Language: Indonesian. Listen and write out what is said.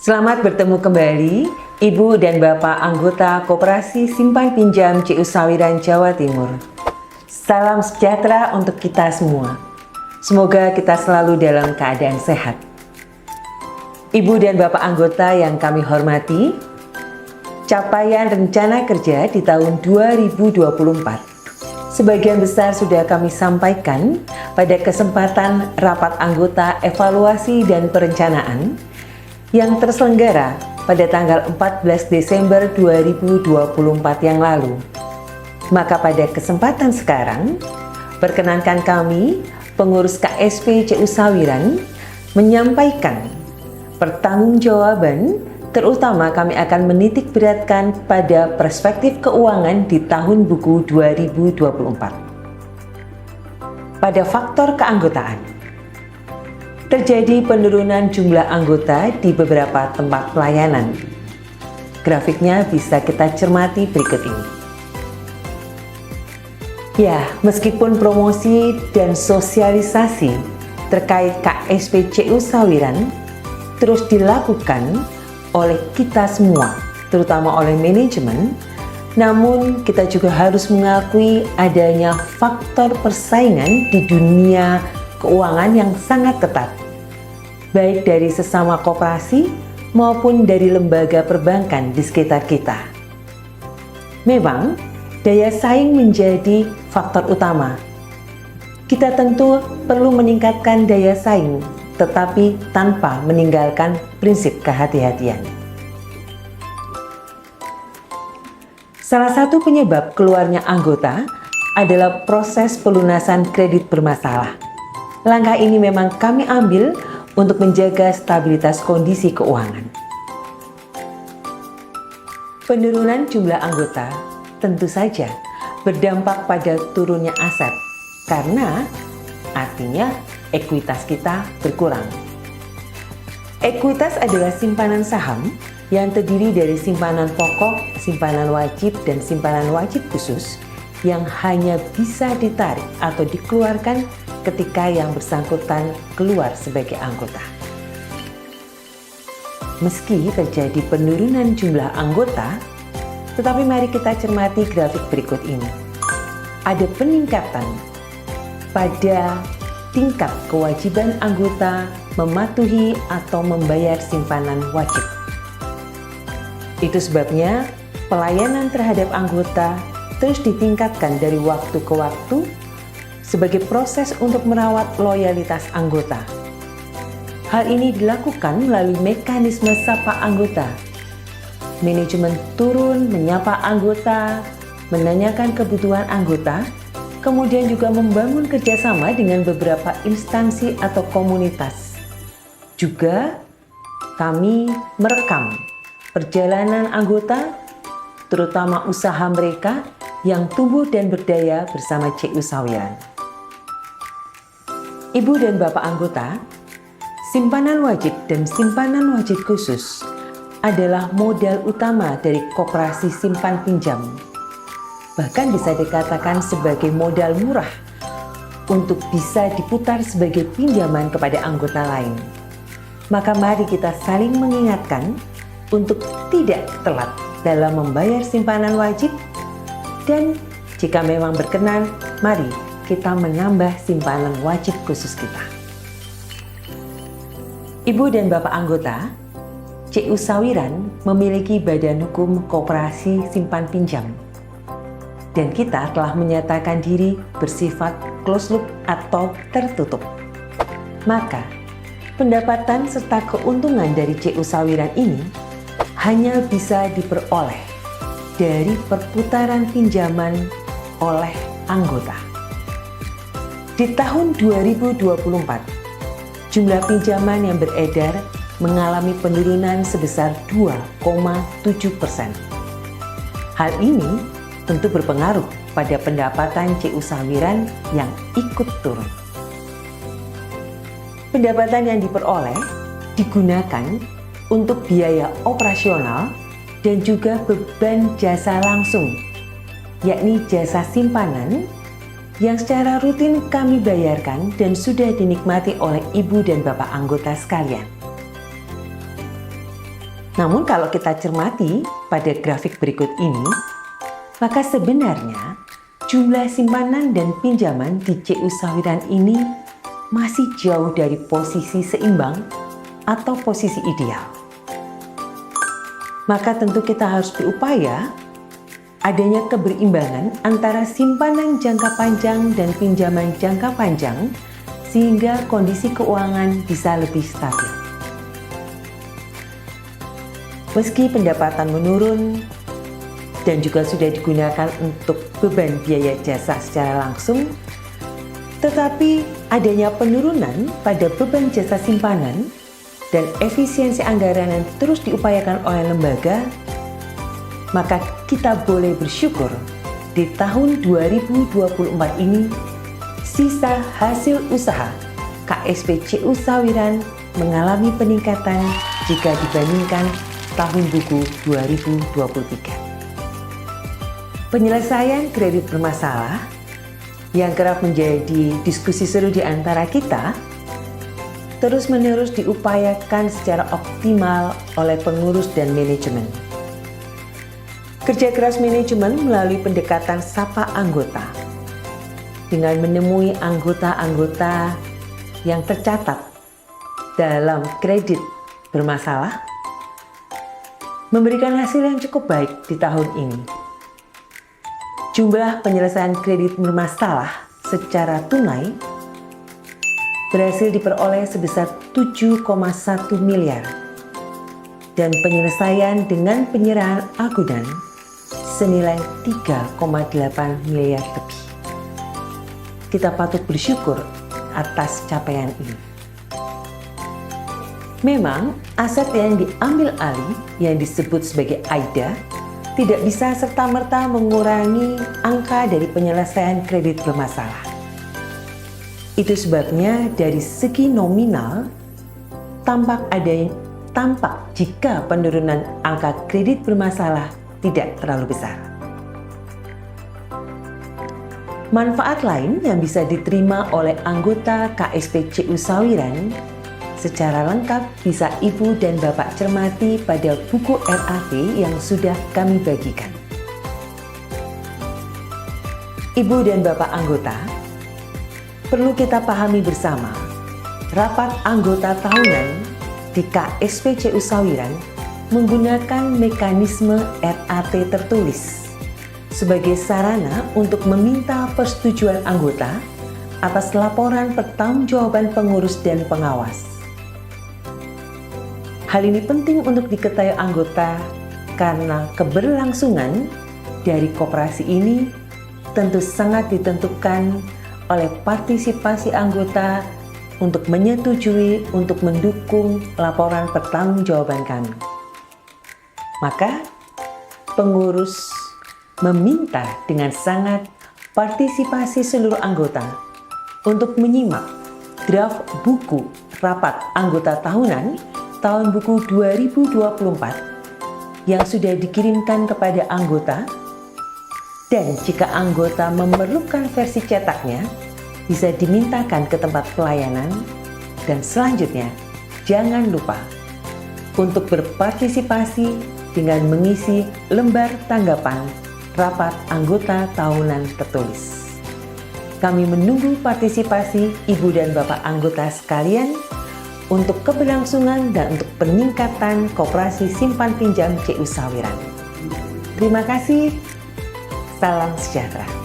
Selamat bertemu kembali, Ibu dan Bapak anggota Koperasi Simpan Pinjam CU Sawiran Jawa Timur. Salam sejahtera untuk kita semua. Semoga kita selalu dalam keadaan sehat. Ibu dan Bapak anggota yang kami hormati, capaian rencana kerja di tahun 2024 sebagian besar sudah kami sampaikan pada kesempatan rapat anggota evaluasi dan perencanaan yang terselenggara pada tanggal 14 Desember 2024 yang lalu. Maka pada kesempatan sekarang, perkenankan kami, pengurus KSP CU Sawiran, menyampaikan pertanggungjawaban, terutama kami akan menitik beratkan pada perspektif keuangan di tahun buku 2024. Pada faktor keanggotaan, terjadi penurunan jumlah anggota di beberapa tempat pelayanan. Grafiknya bisa kita cermati berikut ini. Ya, meskipun promosi dan sosialisasi terkait KSP CU Sawiran terus dilakukan oleh kita semua, terutama oleh manajemen, namun kita juga harus mengakui adanya faktor persaingan di dunia keuangan yang sangat ketat, baik dari sesama koperasi maupun dari lembaga perbankan di sekitar kita. Memang, daya saing menjadi faktor utama. Kita tentu perlu meningkatkan daya saing, tetapi tanpa meninggalkan prinsip kehati-hatian. Salah satu penyebab keluarnya anggota adalah proses pelunasan kredit bermasalah. Langkah ini memang kami ambil untuk menjaga stabilitas kondisi keuangan. Penurunan jumlah anggota tentu saja berdampak pada turunnya aset, karena artinya ekuitas kita berkurang. Ekuitas adalah simpanan saham yang terdiri dari simpanan pokok, simpanan wajib, dan simpanan wajib khusus yang hanya bisa ditarik atau dikeluarkan ketika yang bersangkutan keluar sebagai anggota. Meski terjadi penurunan jumlah anggota, tetapi mari kita cermati grafik berikut ini. Ada peningkatan pada tingkat kewajiban anggota mematuhi atau membayar simpanan wajib. Itu sebabnya pelayanan terhadap anggota terus ditingkatkan dari waktu ke waktu sebagai proses untuk merawat loyalitas anggota. Hal ini dilakukan melalui mekanisme sapa anggota. Manajemen turun menyapa anggota, menanyakan kebutuhan anggota, kemudian juga membangun kerjasama dengan beberapa instansi atau komunitas. Juga kami merekam perjalanan anggota, terutama usaha mereka yang tumbuh dan berdaya bersama CU Sawiran. Ibu dan Bapak anggota, simpanan wajib dan simpanan wajib khusus adalah modal utama dari koperasi simpan pinjam. Bahkan bisa dikatakan sebagai modal murah untuk bisa diputar sebagai pinjaman kepada anggota lain. Maka mari kita saling mengingatkan untuk tidak telat dalam membayar simpanan wajib, dan jika memang berkenan, mari kita menambah simpanan wajib khusus kita. Ibu dan Bapak anggota, CU Sawiran memiliki badan hukum koperasi simpan pinjam, dan kita telah menyatakan diri bersifat closed loop atau tertutup. Maka, pendapatan serta keuntungan dari CU Sawiran ini hanya bisa diperoleh dari perputaran pinjaman oleh anggota. Di tahun 2024, jumlah pinjaman yang beredar mengalami penurunan sebesar 2,7%. Hal ini tentu berpengaruh pada pendapatan CU Sawiran yang ikut turun. Pendapatan yang diperoleh digunakan untuk biaya operasional dan juga beban jasa langsung, yakni jasa simpanan yang secara rutin kami bayarkan dan sudah dinikmati oleh ibu dan bapak anggota sekalian. Namun kalau kita cermati pada grafik berikut ini, maka sebenarnya jumlah simpanan dan pinjaman di CU Sawiran ini masih jauh dari posisi seimbang atau posisi ideal. Maka tentu kita harus berupaya adanya keberimbangan antara simpanan jangka panjang dan pinjaman jangka panjang sehingga kondisi keuangan bisa lebih stabil. Meski pendapatan menurun dan juga sudah digunakan untuk beban biaya jasa secara langsung, tetapi adanya penurunan pada beban jasa simpanan dan efisiensi anggaran yang terus diupayakan oleh lembaga, maka kita boleh bersyukur di tahun 2024 ini sisa hasil usaha KSP CU Sawiran mengalami peningkatan jika dibandingkan tahun buku 2023. Penyelesaian kredit bermasalah yang kerap menjadi diskusi seru di antara kita terus-menerus diupayakan secara optimal oleh pengurus dan manajemen. Kerja keras manajemen melalui pendekatan sapa anggota dengan menemui anggota-anggota yang tercatat dalam kredit bermasalah memberikan hasil yang cukup baik di tahun ini. Jumlah penyelesaian kredit bermasalah secara tunai berhasil diperoleh sebesar 7,1 miliar dan penyelesaian dengan penyerahan agunan senilai 3,8 miliar lebih. Kita patut bersyukur atas capaian ini. Memang aset yang diambil alih yang disebut sebagai AIDA tidak bisa serta-merta mengurangi angka dari penyelesaian kredit bermasalah. Itu sebabnya dari segi nominal tampak jika penurunan angka kredit bermasalah tidak terlalu besar. Manfaat lain yang bisa diterima oleh anggota KSP CU Sawiran secara lengkap bisa Ibu dan Bapak cermati pada buku RAT yang sudah kami bagikan. Ibu dan Bapak anggota, perlu kita pahami bersama, rapat anggota tahunan di KSP CU Sawiran menggunakan mekanisme RAT tertulis sebagai sarana untuk meminta persetujuan anggota atas laporan pertanggungjawaban pengurus dan pengawas. Hal ini penting untuk diketahui anggota karena keberlangsungan dari koperasi ini tentu sangat ditentukan oleh partisipasi anggota untuk menyetujui untuk mendukung laporan pertanggungjawaban kami. Maka pengurus meminta dengan sangat partisipasi seluruh anggota untuk menyimak draft buku rapat anggota tahunan tahun buku 2024 yang sudah dikirimkan kepada anggota, dan jika anggota memerlukan versi cetaknya bisa dimintakan ke tempat pelayanan. Dan selanjutnya jangan lupa untuk berpartisipasi dengan mengisi lembar tanggapan rapat anggota tahunan tertulis. Kami menunggu partisipasi Ibu dan Bapak anggota sekalian untuk keberlangsungan dan untuk peningkatan koperasi simpan pinjam CU Sawiran. Terima kasih. Salam sejahtera.